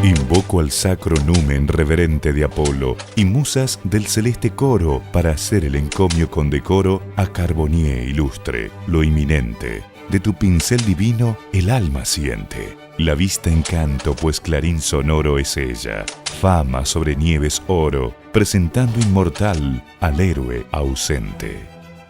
Invoco al sacro numen reverente de Apolo y musas del celeste coro para hacer el encomio con decoro a Carbonier ilustre, lo inminente. De tu pincel divino el alma siente. La vista encanto, pues clarín sonoro es ella. Fama sobre nieves oro, presentando inmortal al héroe ausente.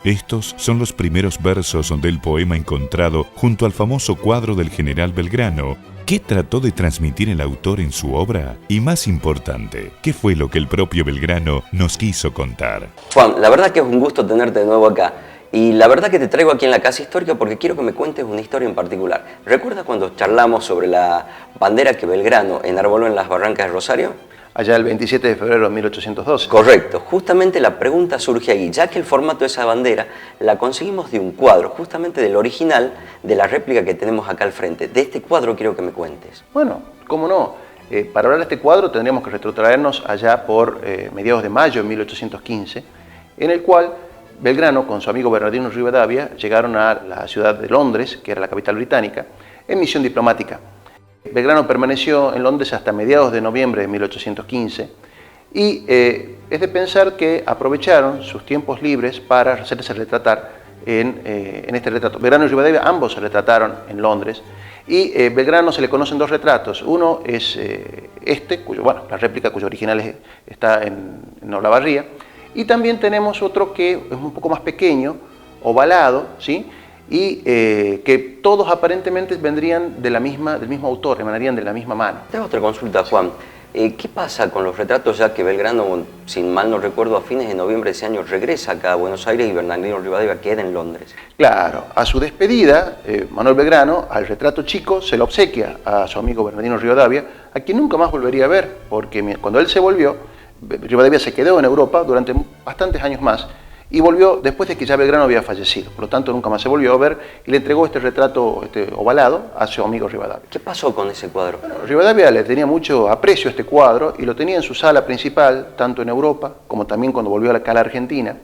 Estos son los primeros versos del poema encontrado junto al famoso cuadro del general Belgrano. ¿Qué trató de transmitir el autor en su obra? Y más importante, ¿qué fue lo que el propio Belgrano nos quiso contar? Juan, la verdad que es un gusto tenerte de nuevo acá. Y la verdad que te traigo aquí en la Casa Histórica porque quiero que me cuentes una historia en particular. ¿Recuerdas cuando charlamos sobre la bandera que Belgrano enarboló en las barrancas de Rosario? Allá el 27 de febrero de 1812. Correcto. Justamente la pregunta surge ahí, ya que el formato de esa bandera la conseguimos de un cuadro, justamente del original de la réplica que tenemos acá al frente. De este cuadro quiero que me cuentes. Bueno, cómo no. Para hablar de este cuadro tendríamos que retrotraernos allá por mediados de mayo de 1815, en el cual Belgrano con su amigo Bernardino Rivadavia llegaron a la ciudad de Londres, que era la capital británica, en misión diplomática. Belgrano permaneció en Londres hasta mediados de noviembre de 1815 y es de pensar que aprovecharon sus tiempos libres para hacerse retratar en este retrato. Belgrano y Rivadavia ambos se retrataron en Londres y Belgrano se le conocen dos retratos. Uno es la réplica cuyo original está en Olavarría, y también tenemos otro que es un poco más pequeño, ovalado, ¿sí? Y que todos aparentemente vendrían del mismo autor, emanarían de la misma mano. Tengo otra consulta, Juan. ¿Qué pasa con los retratos ya que Belgrano, sin mal no recuerdo, a fines de noviembre de ese año regresa acá a Buenos Aires y Bernardino Rivadavia queda en Londres? Claro, a su despedida, Manuel Belgrano al retrato chico se lo obsequia a su amigo Bernardino Rivadavia, a quien nunca más volvería a ver, porque cuando él se volvió, Rivadavia se quedó en Europa durante bastantes años más, y volvió después de que ya Belgrano había fallecido. Por lo tanto, nunca más se volvió a ver y le entregó este retrato ovalado a su amigo Rivadavia. ¿Qué pasó con ese cuadro? Bueno, Rivadavia le tenía mucho aprecio a este cuadro y lo tenía en su sala principal, tanto en Europa como también cuando volvió acá a la Argentina.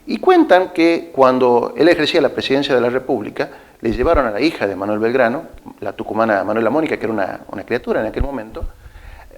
Y cuentan que cuando él ejercía la presidencia de la República, le llevaron a la hija de Manuel Belgrano, la tucumana Manuela Mónica, que era una criatura en aquel momento,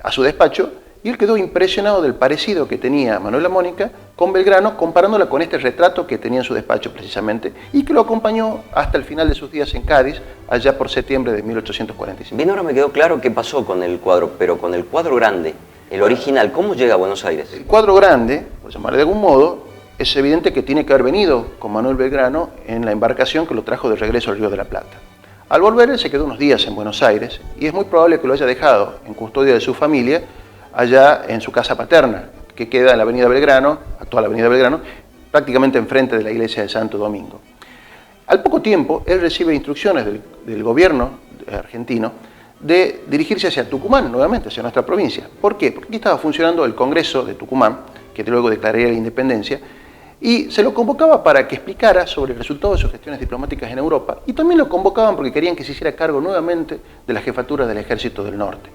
a su despacho, y él quedó impresionado del parecido que tenía Manuela Mónica con Belgrano, comparándola con este retrato que tenía en su despacho precisamente, y que lo acompañó hasta el final de sus días en Cádiz, allá por septiembre de 1845. Bien, ahora me quedó claro qué pasó con el cuadro, pero con el cuadro grande, el original, ¿cómo llega a Buenos Aires? El cuadro grande, por llamarle de algún modo, es evidente que tiene que haber venido con Manuel Belgrano en la embarcación que lo trajo de regreso al Río de la Plata. Al volver, él se quedó unos días en Buenos Aires, y es muy probable que lo haya dejado en custodia de su familia, allá en su casa paterna, que queda en la avenida Belgrano, actual avenida Belgrano, prácticamente enfrente de la iglesia de Santo Domingo. Al poco tiempo, él recibe instrucciones del gobierno argentino de dirigirse hacia Tucumán, nuevamente, hacia nuestra provincia. ¿Por qué? Porque aquí estaba funcionando el Congreso de Tucumán, que luego declararía la independencia, y se lo convocaba para que explicara sobre el resultado de sus gestiones diplomáticas en Europa, y también lo convocaban porque querían que se hiciera cargo nuevamente de la jefatura del Ejército del Norte.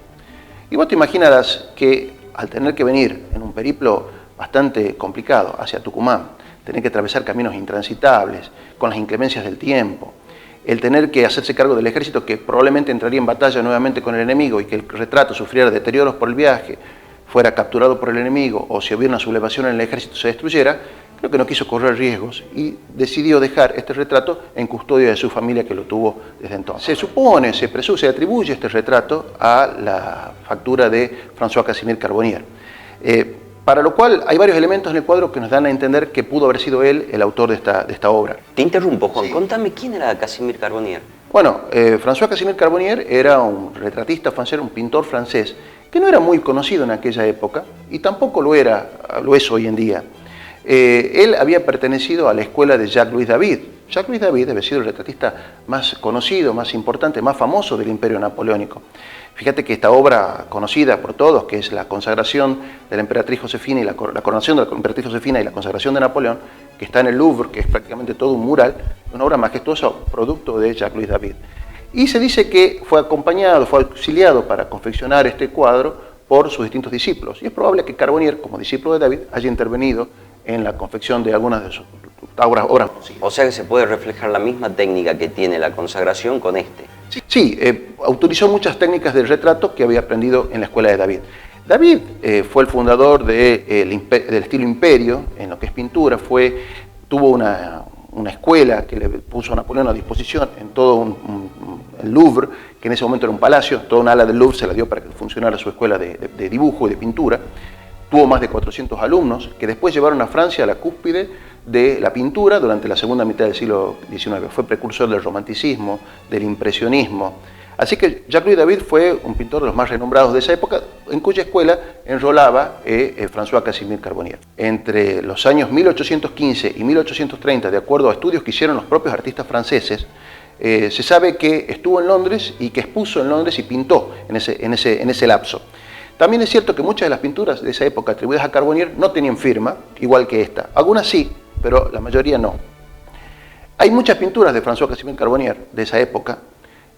Y vos te imaginarás que al tener que venir en un periplo bastante complicado hacia Tucumán, tener que atravesar caminos intransitables, con las inclemencias del tiempo, el tener que hacerse cargo del ejército que probablemente entraría en batalla nuevamente con el enemigo y que el retrato sufriera deterioros por el viaje, fuera capturado por el enemigo o si hubiera una sublevación en el ejército se destruyera, creo que no quiso correr riesgos y decidió dejar este retrato en custodia de su familia que lo tuvo desde entonces. Se supone, se presume, se atribuye este retrato a la factura de François Casimir Carbonnier. Para lo cual hay varios elementos en el cuadro que nos dan a entender que pudo haber sido él el autor de esta obra. Te interrumpo, Juan. Sí. Contame, ¿quién era Casimir Carbonnier? Bueno, François Casimir Carbonnier era un retratista francés, un pintor francés, que no era muy conocido en aquella época y tampoco lo es hoy en día. Él había pertenecido a la escuela de Jacques-Louis David. Jacques-Louis David debe ser el retratista más conocido, más importante, más famoso del Imperio Napoleónico. Fíjate que esta obra conocida por todos, que es la consagración de la emperatriz Josefina y la coronación de la emperatriz Josefina y la consagración de Napoleón, que está en el Louvre, que es prácticamente todo un mural, una obra majestuosa, producto de Jacques-Louis David. Y se dice que fue acompañado, fue auxiliado para confeccionar este cuadro por sus distintos discípulos. Y es probable que Carbonnier, como discípulo de David, haya intervenido en la confección de algunas de sus obras. O sea que se puede reflejar la misma técnica que tiene la consagración con este. Sí, utilizó muchas técnicas del retrato que había aprendido en la escuela de David. David fue el fundador del estilo imperio, en lo que es pintura, tuvo una escuela que le puso a Napoleón a disposición en todo el Louvre, que en ese momento era un palacio, toda un ala del Louvre se la dio para que funcionara su escuela de dibujo y de pintura. Tuvo más de 400 alumnos que después llevaron a Francia a la cúspide de la pintura durante la segunda mitad del siglo XIX. Fue precursor del romanticismo, del impresionismo. Así que Jacques-Louis David fue un pintor de los más renombrados de esa época, en cuya escuela enrolaba François Casimir Carbonnier. Entre los años 1815 y 1830, de acuerdo a estudios que hicieron los propios artistas franceses, se sabe que estuvo en Londres y que expuso en Londres y pintó en ese lapso. También es cierto que muchas de las pinturas de esa época atribuidas a Carbonnier no tenían firma, igual que esta. Algunas sí, pero la mayoría no. Hay muchas pinturas de François Casimir Carbonnier de esa época,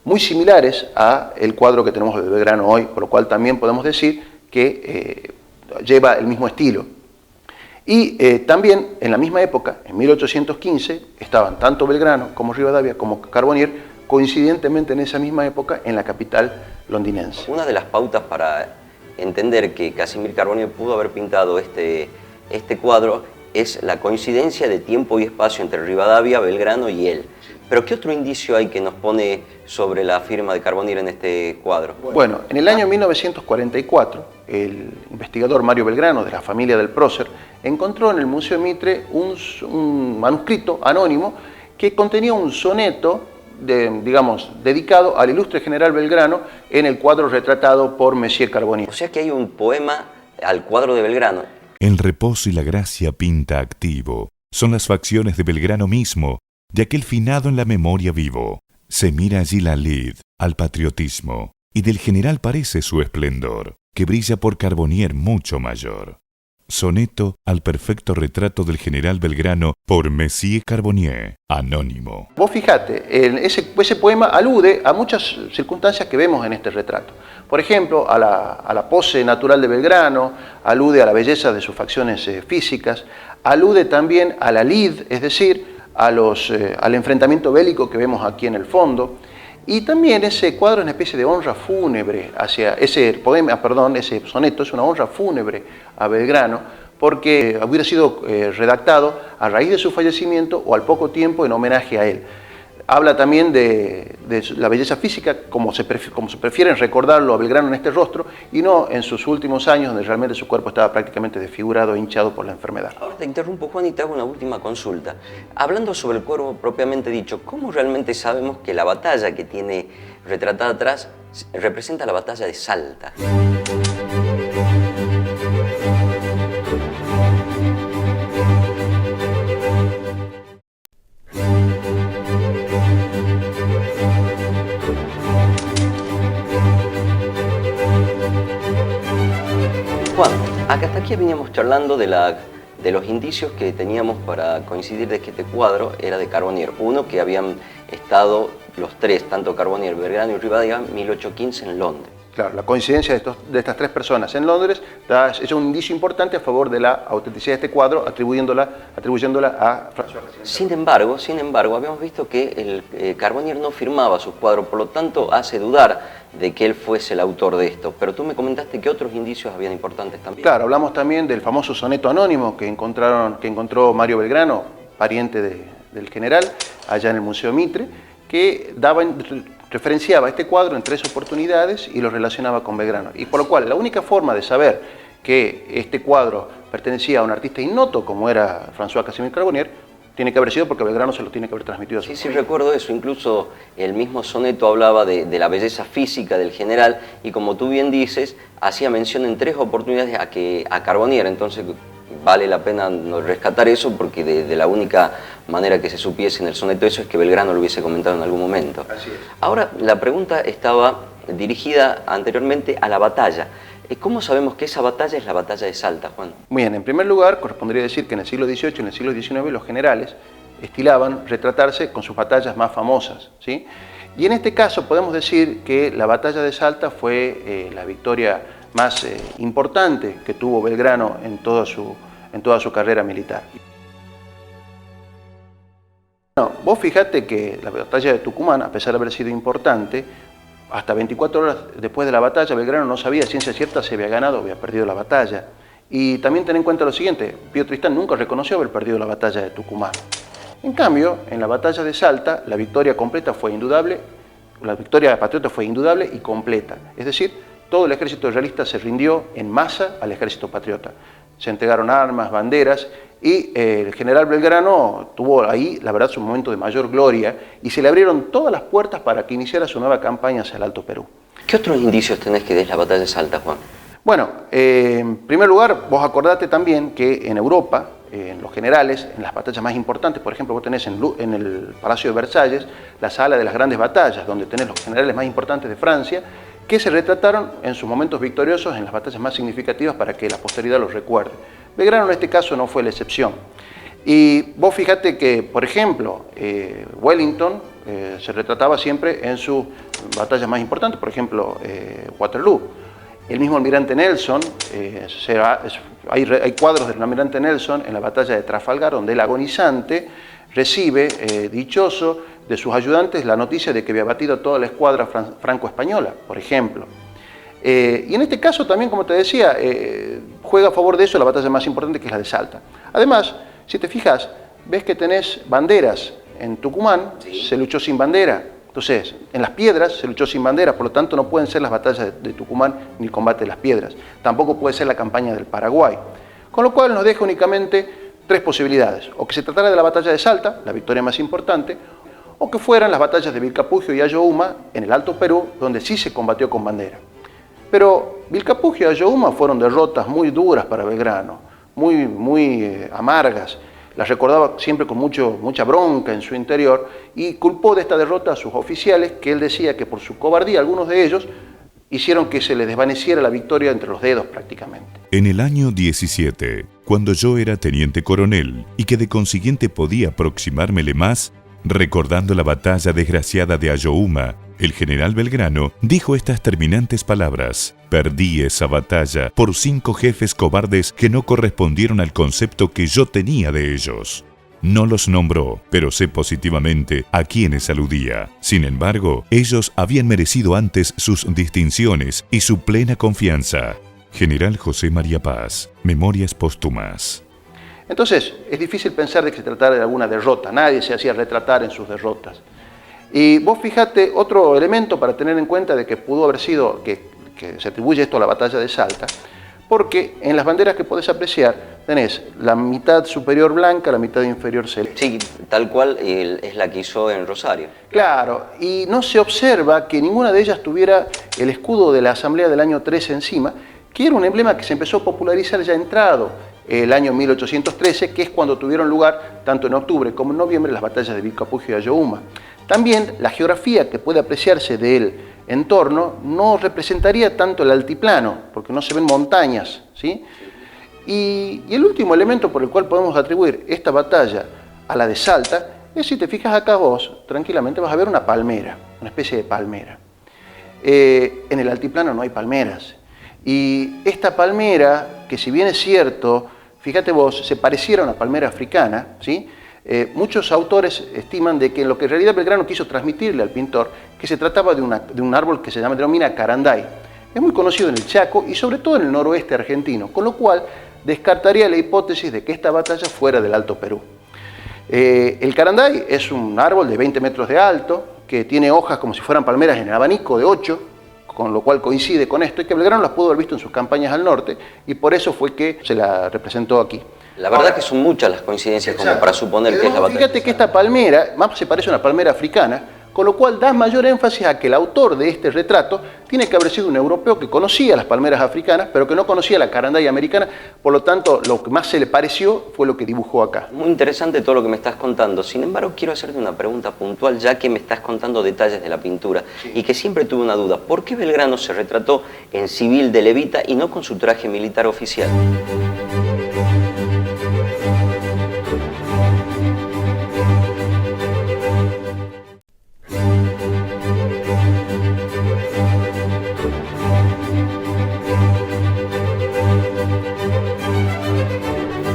muy similares a el cuadro que tenemos de Belgrano hoy, por lo cual también podemos decir que lleva el mismo estilo. Y también en la misma época, en 1815, estaban tanto Belgrano como Rivadavia como Carbonnier, coincidentemente en esa misma época, en la capital londinense. Una de las pautas para entender que Casimir Carbonnier pudo haber pintado este cuadro es la coincidencia de tiempo y espacio entre Rivadavia, Belgrano y él. Pero ¿qué otro indicio hay que nos pone sobre la firma de Carbonnier en este cuadro? Bueno, en el año 1944, el investigador Mario Belgrano, de la familia del prócer, encontró en el Museo Mitre un manuscrito anónimo que contenía un soneto, dedicado al ilustre general Belgrano en el cuadro retratado por Monsieur Carbonnier. O sea que hay un poema al cuadro de Belgrano. El reposo y la gracia pinta activo. Son las facciones de Belgrano mismo, de aquel finado en la memoria vivo. Se mira allí la lid, al patriotismo, y del general parece su esplendor, que brilla por Carbonnier mucho mayor. Soneto al perfecto retrato del general Belgrano por Monsieur Carbonnier, anónimo. Vos fijate, ese poema alude a muchas circunstancias que vemos en este retrato. Por ejemplo, a la pose natural de Belgrano, alude a la belleza de sus facciones físicas, alude también a la lid, es decir, al enfrentamiento bélico que vemos aquí en el fondo, y también ese cuadro es una especie de honra fúnebre ese soneto es una honra fúnebre a Belgrano, porque hubiera sido redactado a raíz de su fallecimiento o al poco tiempo en homenaje a él. Habla también de la belleza física, como se prefieren recordarlo a Belgrano en este rostro, y no en sus últimos años, donde realmente su cuerpo estaba prácticamente desfigurado e hinchado por la enfermedad. Ahora te interrumpo, Juan, y te hago una última consulta. Hablando sobre el cuerpo propiamente dicho, ¿cómo realmente sabemos que la batalla que tiene retratada atrás representa la batalla de Salta? Juan, hasta aquí veníamos charlando de los indicios que teníamos para coincidir de que este cuadro era de Carbonnier. Uno, que habían estado los tres, tanto Carbonnier, Belgrano y Rivadavia, en 1815 en Londres. Claro, la coincidencia de estas tres personas en Londres es un indicio importante a favor de la autenticidad de este cuadro, atribuyéndola a François. Sin embargo, habíamos visto que Carbonnier no firmaba sus cuadros, por lo tanto hace dudar de que él fuese el autor de esto. Pero tú me comentaste que otros indicios habían importantes también. Claro, hablamos también del famoso soneto anónimo que encontró Mario Belgrano, pariente del general, allá en el Museo Mitre, que referenciaba este cuadro en tres oportunidades y lo relacionaba con Belgrano. Y por lo cual, la única forma de saber que este cuadro pertenecía a un artista ignoto, como era François Casimir Carbonnier, tiene que haber sido porque Belgrano se lo tiene que haber transmitido a su Sí, recuerdo eso. Incluso el mismo soneto hablaba de la belleza física del general y, como tú bien dices, hacía mención en tres oportunidades a Carbonnier. Entonces vale la pena rescatar eso porque de la única manera que se supiese en el soneto eso es que Belgrano lo hubiese comentado en algún momento. Así es. Ahora, la pregunta estaba dirigida anteriormente a la batalla. ¿Cómo sabemos que esa batalla es la batalla de Salta, Juan? Muy bien, en primer lugar, correspondería decir que en el siglo XVIII y en el siglo XIX los generales estilaban retratarse con sus batallas más famosas, ¿sí? Y en este caso podemos decir que la batalla de Salta fue la victoria más importante que tuvo Belgrano en toda su carrera militar. Bueno, vos fijate que la batalla de Tucumán, a pesar de haber sido importante, hasta 24 horas después de la batalla, Belgrano no sabía a ciencia cierta si había ganado o había perdido la batalla. Y también ten en cuenta lo siguiente, Pío Tristán nunca reconoció haber perdido la batalla de Tucumán. En cambio, en la batalla de Salta, la victoria completa fue indudable, la victoria patriota fue indudable y completa. Es decir, todo el ejército realista se rindió en masa al ejército patriota. Se entregaron armas, banderas, y el general Belgrano tuvo ahí, la verdad, su momento de mayor gloria, y se le abrieron todas las puertas para que iniciara su nueva campaña hacia el Alto Perú. ¿Qué otros indicios tenés que des la batalla de Salta, Juan? Bueno, en primer lugar, vos acordate también que en Europa, en los generales, en las batallas más importantes, por ejemplo, vos tenés en el Palacio de Versalles la sala de las grandes batallas, donde tenés los generales más importantes de Francia, que se retrataron en sus momentos victoriosos en las batallas más significativas para que la posteridad los recuerde. Belgrano en este caso no fue la excepción. Y vos fíjate que, por ejemplo, Wellington se retrataba siempre en sus batallas más importantes, por ejemplo, Waterloo. El mismo almirante Nelson, hay cuadros del almirante Nelson en la batalla de Trafalgar, donde el agonizante recibe, dichoso, de sus ayudantes la noticia de que había batido toda la escuadra franco-española, por ejemplo. Y en este caso también, como te decía, juega a favor de eso la batalla más importante, que es la de Salta. Además, si te fijas, ves que tenés banderas. En Tucumán se luchó sin bandera. Entonces, en las piedras se luchó sin bandera, por lo tanto no pueden ser las batallas de Tucumán ni el combate de las piedras. Tampoco puede ser la campaña del Paraguay. Con lo cual nos deja únicamente tres posibilidades. O que se tratara de la batalla de Salta, la victoria más importante, o que fueran las batallas de Vilcapugio y Ayohuma en el Alto Perú, donde sí se combatió con bandera. Pero Vilcapugio y Ayohuma fueron derrotas muy duras para Belgrano, muy amargas. Las recordaba siempre con mucha bronca en su interior y culpó de esta derrota a sus oficiales, que él decía que por su cobardía, algunos de ellos, hicieron que se les desvaneciera la victoria entre los dedos prácticamente. En el año 17, cuando yo era teniente coronel y que de consiguiente podía aproximármele más, recordando la batalla desgraciada de Ayohuma, el general Belgrano dijo estas terminantes palabras: perdí esa batalla por 5 jefes cobardes que no correspondieron al concepto que yo tenía de ellos. No los nombró, pero sé positivamente a quienes aludía. Sin embargo, ellos habían merecido antes sus distinciones y su plena confianza. General José María Paz, Memorias Póstumas. Entonces, es difícil pensar de que se tratara de alguna derrota. Nadie se hacía retratar en sus derrotas. Y vos fíjate otro elemento para tener en cuenta de que pudo haber sido, que se atribuye esto a la batalla de Salta, porque en las banderas que podés apreciar tenés la mitad superior blanca, la mitad inferior celeste. Sí, tal cual es la que hizo en Rosario. Claro, y no se observa que ninguna de ellas tuviera el escudo de la Asamblea del año 13 encima, que era un emblema que se empezó a popularizar ya entrado el año 1813, que es cuando tuvieron lugar, tanto en octubre como en noviembre, las batallas de Vilcapugio y Ayohuma. También la geografía que puede apreciarse del entorno no representaría tanto el altiplano, porque no se ven montañas, ¿sí? Y el último elemento por el cual podemos atribuir esta batalla a la de Salta es, si te fijas acá vos, tranquilamente vas a ver una palmera, una especie de palmera. En el altiplano no hay palmeras. Y esta palmera, que si bien es cierto, fíjate vos, se pareciera a una palmera africana, ¿sí? Muchos autores estiman de que lo que en realidad Belgrano quiso transmitirle al pintor, que se trataba de un árbol que se denomina caranday. Es muy conocido en el Chaco y sobre todo en el noroeste argentino, con lo cual descartaría la hipótesis de que esta batalla fuera del Alto Perú. El caranday es un árbol de 20 metros de alto, que tiene hojas como si fueran palmeras en abanico de 8, con lo cual coincide con esto, y que Belgrano las pudo haber visto en sus campañas al norte, y por eso fue que se la representó aquí. La verdad que son muchas las coincidencias como para suponer que es la batalla. Fíjate que esta palmera, más se parece a una palmera africana, con lo cual da mayor énfasis a que el autor de este retrato tiene que haber sido un europeo que conocía las palmeras africanas, pero que no conocía la carandaya americana, por lo tanto, lo que más se le pareció fue lo que dibujó acá. Muy interesante todo lo que me estás contando. Sin embargo, quiero hacerte una pregunta puntual, ya que me estás contando detalles de la pintura, sí, y que siempre tuve una duda. ¿Por qué Belgrano se retrató en civil de levita y no con su traje militar oficial?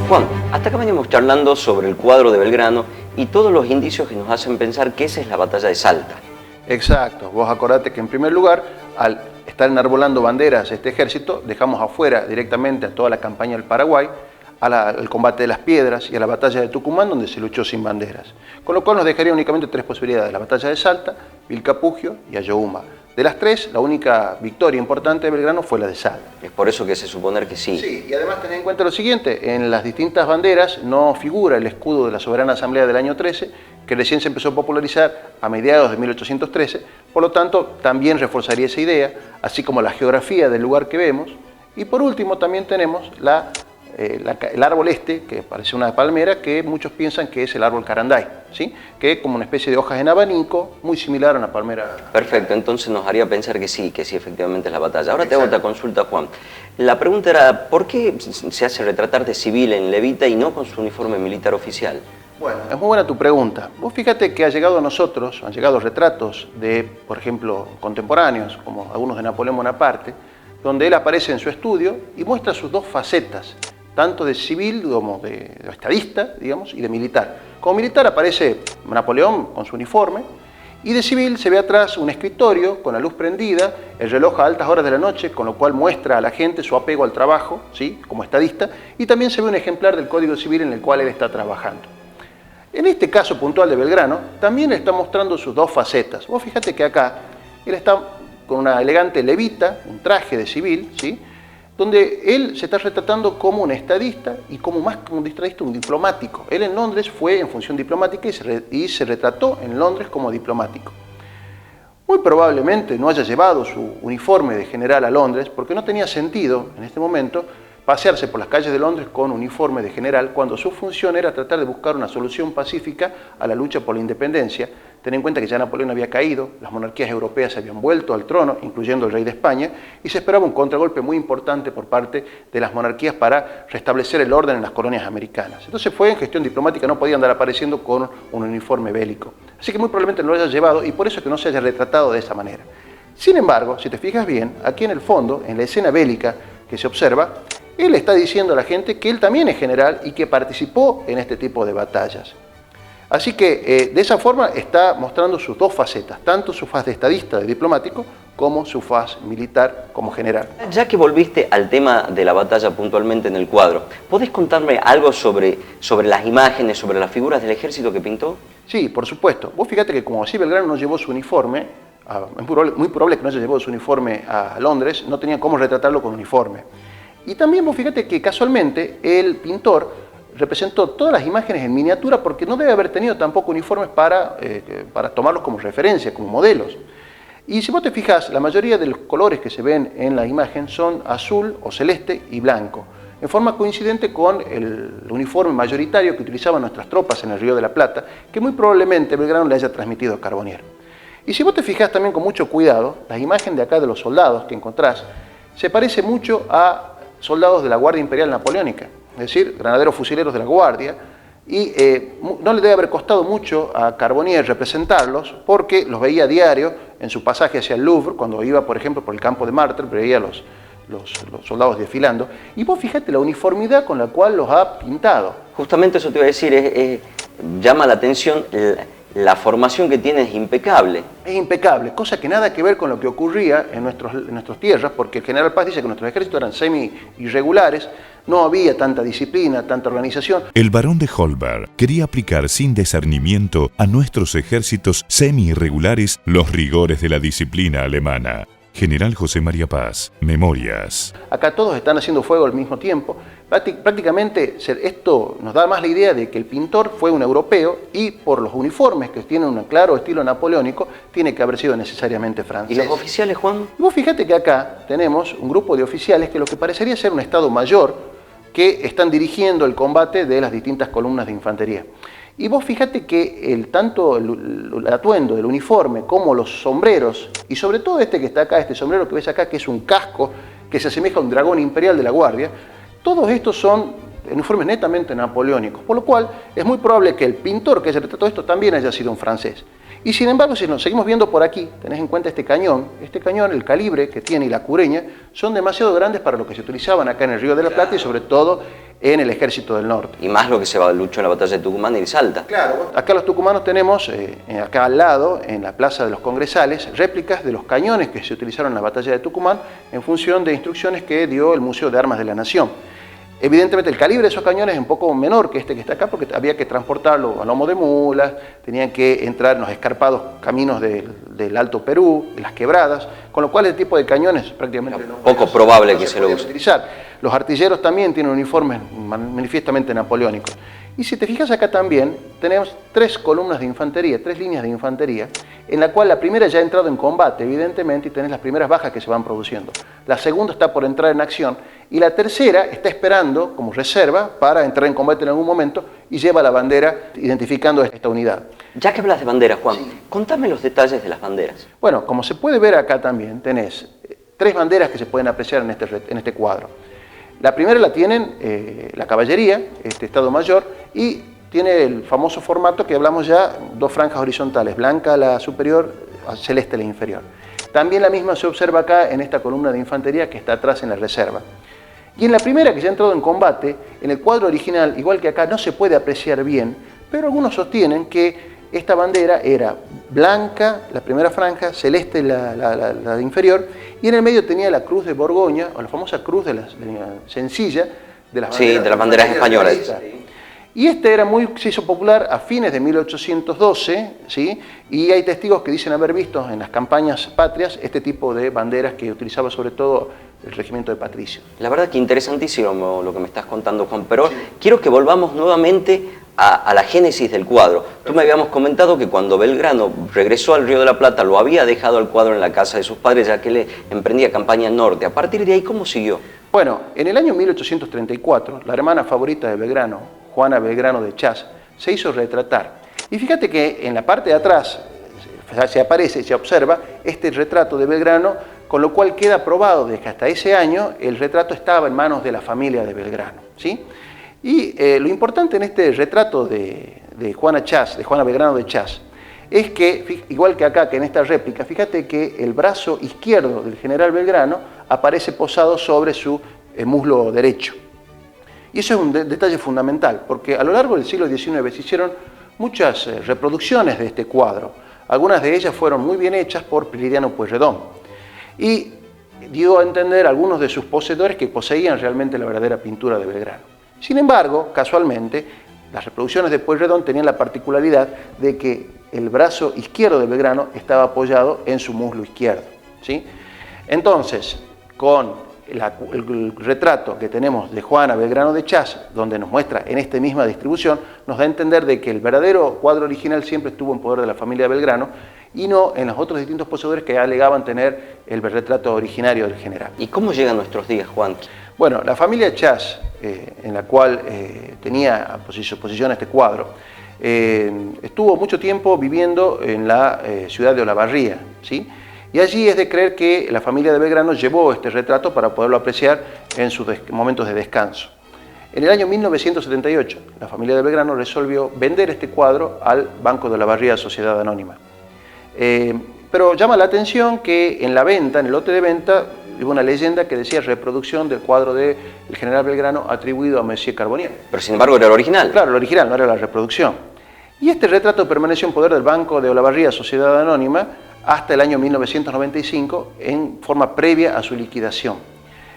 Juan, hasta acá venimos charlando sobre el cuadro de Belgrano y todos los indicios que nos hacen pensar que esa es la batalla de Salta. Exacto, vos acordate que en primer lugar, al estar enarbolando banderas este ejército, dejamos afuera directamente a toda la campaña del Paraguay, al combate de las Piedras y a la batalla de Tucumán, donde se luchó sin banderas. Con lo cual nos dejaría únicamente tres posibilidades: la batalla de Salta, Vilcapugio y Ayohuma. De las tres, la única victoria importante de Belgrano fue la de Salta. Es por eso que se suponer que sí. Sí, y además tened en cuenta lo siguiente: en las distintas banderas no figura el escudo de la Soberana Asamblea del año 13, que recién se empezó a popularizar a mediados de 1813, por lo tanto también reforzaría esa idea, así como la geografía del lugar que vemos. Y por último también tenemos el árbol este, que parece una palmera, que muchos piensan que es el árbol caranday, ¿sí? Que es como una especie de hojas en abanico, muy similar a una palmera. Perfecto, entonces nos haría pensar que sí efectivamente es la batalla. Ahora te hago otra consulta, Juan. La pregunta era, ¿por qué se hace retratar de civil en levita y no con su uniforme militar oficial? Bueno, es muy buena tu pregunta. Vos fíjate que han llegado retratos de, por ejemplo, contemporáneos, como algunos de Napoleón Bonaparte, donde él aparece en su estudio y muestra sus dos facetas, tanto de civil como de estadista, digamos, y de militar. Como militar aparece Napoleón con su uniforme, y de civil se ve atrás un escritorio con la luz prendida, el reloj a altas horas de la noche, con lo cual muestra a la gente su apego al trabajo, ¿sí?, como estadista, y también se ve un ejemplar del Código Civil en el cual él está trabajando. En este caso puntual de Belgrano, también está mostrando sus dos facetas. Vos fíjate que acá él está con una elegante levita, un traje de civil, ¿sí?, donde él se está retratando como un estadista y como más que un estadista, un diplomático. Él en Londres fue en función diplomática y se retrató en Londres como diplomático. Muy probablemente no haya llevado su uniforme de general a Londres, porque no tenía sentido en este momento pasearse por las calles de Londres con uniforme de general cuando su función era tratar de buscar una solución pacífica a la lucha por la independencia. Ten en cuenta que ya Napoleón había caído, las monarquías europeas se habían vuelto al trono, incluyendo el rey de España, y se esperaba un contragolpe muy importante por parte de las monarquías para restablecer el orden en las colonias americanas. Entonces fue en gestión diplomática, no podía andar apareciendo con un uniforme bélico. Así que muy probablemente no lo haya llevado y por eso es que no se haya retratado de esa manera. Sin embargo, si te fijas bien, aquí en el fondo, en la escena bélica que se observa, él está diciendo a la gente que él también es general y que participó en este tipo de batallas. Así que de esa forma está mostrando sus dos facetas, tanto su faz de estadista, de diplomático, como su faz militar como general. Ya que volviste al tema de la batalla puntualmente en el cuadro, ¿podés contarme algo sobre las imágenes, sobre las figuras del ejército que pintó? Sí, por supuesto. Vos fíjate que como así Belgrano no llevó su uniforme, es muy probable que no haya llevado su uniforme a Londres, no tenía cómo retratarlo con uniforme. Y también vos fíjate que casualmente el pintor representó todas las imágenes en miniatura porque no debe haber tenido tampoco uniformes para tomarlos como referencia, como modelos. Y si vos te fijas, la mayoría de los colores que se ven en la imagen son azul o celeste y blanco, en forma coincidente con el uniforme mayoritario que utilizaban nuestras tropas en el Río de la Plata, que muy probablemente Belgrano le haya transmitido a Carbonnier. Y si vos te fijas también con mucho cuidado, la imagen de acá de los soldados que encontrás se parece mucho a soldados de la Guardia Imperial Napoleónica, es decir, granaderos fusileros de la Guardia, y no le debe haber costado mucho a Carbonnier representarlos porque los veía a diario en su pasaje hacia el Louvre, cuando iba, por ejemplo, por el campo de Martel, veía los soldados desfilando, y vos fíjate la uniformidad con la cual los ha pintado. Justamente eso te iba a decir, llama la atención, la formación que tiene es impecable. Es impecable, cosa que nada que ver con lo que ocurría en nuestras tierras, porque el general Paz dice que nuestros ejércitos eran semi-irregulares, no había tanta disciplina, tanta organización. El barón de Holberg quería aplicar sin discernimiento a nuestros ejércitos semi-irregulares los rigores de la disciplina alemana. General José María Paz, Memorias. Acá todos están haciendo fuego al mismo tiempo. Prácticamente esto nos da más la idea de que el pintor fue un europeo y por los uniformes que tienen un claro estilo napoleónico, tiene que haber sido necesariamente francés. ¿Y los oficiales, Juan? Y vos fíjate que acá tenemos un grupo de oficiales que lo que parecería ser un estado mayor que están dirigiendo el combate de las distintas columnas de infantería. Y vos fíjate que tanto el atuendo del uniforme como los sombreros, y sobre todo este que está acá, este sombrero que ves acá, que es un casco que se asemeja a un dragón imperial de la guardia, todos estos son uniformes netamente napoleónicos, por lo cual es muy probable que el pintor que haya retratado esto también haya sido un francés. Y sin embargo, si nos seguimos viendo por aquí, tenés en cuenta este cañón, el calibre que tiene y la cureña, son demasiado grandes para lo que se utilizaban acá en el Río de la Plata y sobre todo en el Ejército del Norte. Y más lo que se luchó en la batalla de Tucumán y Salta. Claro, acá los tucumanos tenemos, acá al lado, en la Plaza de los Congresales, réplicas de los cañones que se utilizaron en la batalla de Tucumán en función de instrucciones que dio el Museo de Armas de la Nación. Evidentemente el calibre de esos cañones es un poco menor que este que está acá porque había que transportarlo a lomo de mulas, tenían que entrar en los escarpados caminos del Alto Perú, en las quebradas, con lo cual el tipo de cañones prácticamente poco probable que se lo use. Utilizar. Los artilleros también tienen uniformes manifiestamente napoleónicos. Y si te fijas acá también, tenemos 3 columnas de infantería, 3 líneas de infantería, en la cual la primera ya ha entrado en combate, evidentemente, y tenés las primeras bajas que se van produciendo. La segunda está por entrar en acción, y la tercera está esperando como reserva para entrar en combate en algún momento y lleva la bandera identificando esta unidad. Ya que hablas de banderas, Juan, contame los detalles de las banderas. Bueno, como se puede ver acá también, tenés 3 banderas que se pueden apreciar en este cuadro. La primera la tienen la caballería, este Estado Mayor, y tiene el famoso formato que hablamos ya, 2 franjas horizontales, blanca la superior, celeste la inferior. También la misma se observa acá en esta columna de infantería que está atrás en la reserva. Y en la primera que ya ha entrado en combate, en el cuadro original, igual que acá, no se puede apreciar bien, pero algunos sostienen que esta bandera era blanca, la primera franja, celeste la inferior, y en el medio tenía la cruz de Borgoña, o la famosa cruz de la sencilla de las banderas, de las banderas españolas. Y se hizo popular a fines de 1812, ¿sí? Y hay testigos que dicen haber visto en las campañas patrias este tipo de banderas que utilizaba sobre todo el regimiento de Patricio. La verdad que interesantísimo lo que me estás contando, Juan, pero quiero que volvamos nuevamente a la génesis del cuadro. Tú me habíamos comentado que cuando Belgrano regresó al Río de la Plata lo había dejado el cuadro en la casa de sus padres ya que él emprendía campaña al norte. A partir de ahí, ¿cómo siguió? Bueno, en el año 1834, la hermana favorita de Belgrano, Juana Belgrano de Chas, se hizo retratar. Y fíjate que en la parte de atrás se observa este retrato de Belgrano, con lo cual queda probado de que hasta ese año el retrato estaba en manos de la familia de Belgrano, ¿sí? Y lo importante en este retrato de Juana Belgrano de Chas, es que, igual que acá, que en esta réplica, fíjate que el brazo izquierdo del general Belgrano aparece posado sobre su muslo derecho. Y eso es un detalle fundamental, porque a lo largo del siglo XIX se hicieron muchas reproducciones de este cuadro. Algunas de ellas fueron muy bien hechas por Prilidiano Pueyrredón. Y dio a entender a algunos de sus poseedores que poseían realmente la verdadera pintura de Belgrano. Sin embargo, casualmente, las reproducciones de Pueyrredón tenían la particularidad de que el brazo izquierdo de Belgrano estaba apoyado en su muslo izquierdo, ¿sí? Entonces, con el retrato que tenemos de Juana Belgrano de Chas, donde nos muestra en esta misma distribución, nos da a entender de que el verdadero cuadro original siempre estuvo en poder de la familia Belgrano y no en los otros distintos poseedores que alegaban tener el retrato originario del general. ¿Y cómo llega a nuestros días, Juan? Bueno, la familia Chas, en la cual tenía su posición este cuadro, estuvo mucho tiempo viviendo en la ciudad de Olavarría, ¿sí? Y allí es de creer que la familia de Belgrano llevó este retrato para poderlo apreciar en sus momentos de descanso. En el año 1978, la familia de Belgrano resolvió vender este cuadro al Banco de Olavarría Sociedad Anónima. Pero llama la atención que en la venta, en el lote de venta, hubo una leyenda que decía reproducción del cuadro del general Belgrano atribuido a Monsieur Carbonnier. Pero sin embargo era el original. Claro, el original, no era la reproducción. Y este retrato permaneció en poder del Banco de Olavarría Sociedad Anónima hasta el año 1995 en forma previa a su liquidación.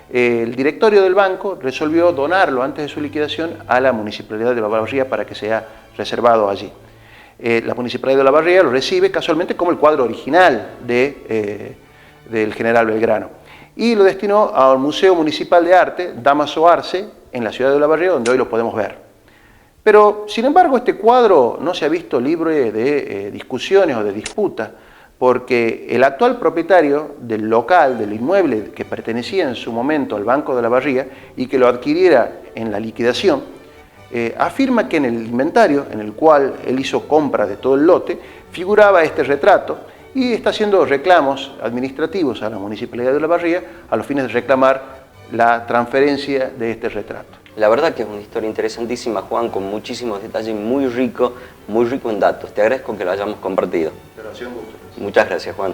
El directorio del banco resolvió donarlo antes de su liquidación a la Municipalidad de Olavarría para que sea reservado allí. La Municipalidad de Olavarría lo recibe casualmente como el cuadro original de del general Belgrano. Y lo destinó al Museo Municipal de Arte, Dámaso Arce, en la ciudad de Olavarría, donde hoy lo podemos ver. Pero, sin embargo, este cuadro no se ha visto libre de discusiones o de disputas, porque el actual propietario del local, del inmueble que pertenecía en su momento al Banco de Olavarría y que lo adquiriera en la liquidación, afirma que en el inventario, en el cual él hizo compra de todo el lote, figuraba este retrato y está haciendo reclamos administrativos a la Municipalidad de Olavarría a los fines de reclamar la transferencia de este retrato. La verdad que es una historia interesantísima, Juan, con muchísimos detalles, muy rico en datos. Te agradezco que lo hayamos compartido. Pero ha sido un gusto. Muchas gracias, Juan.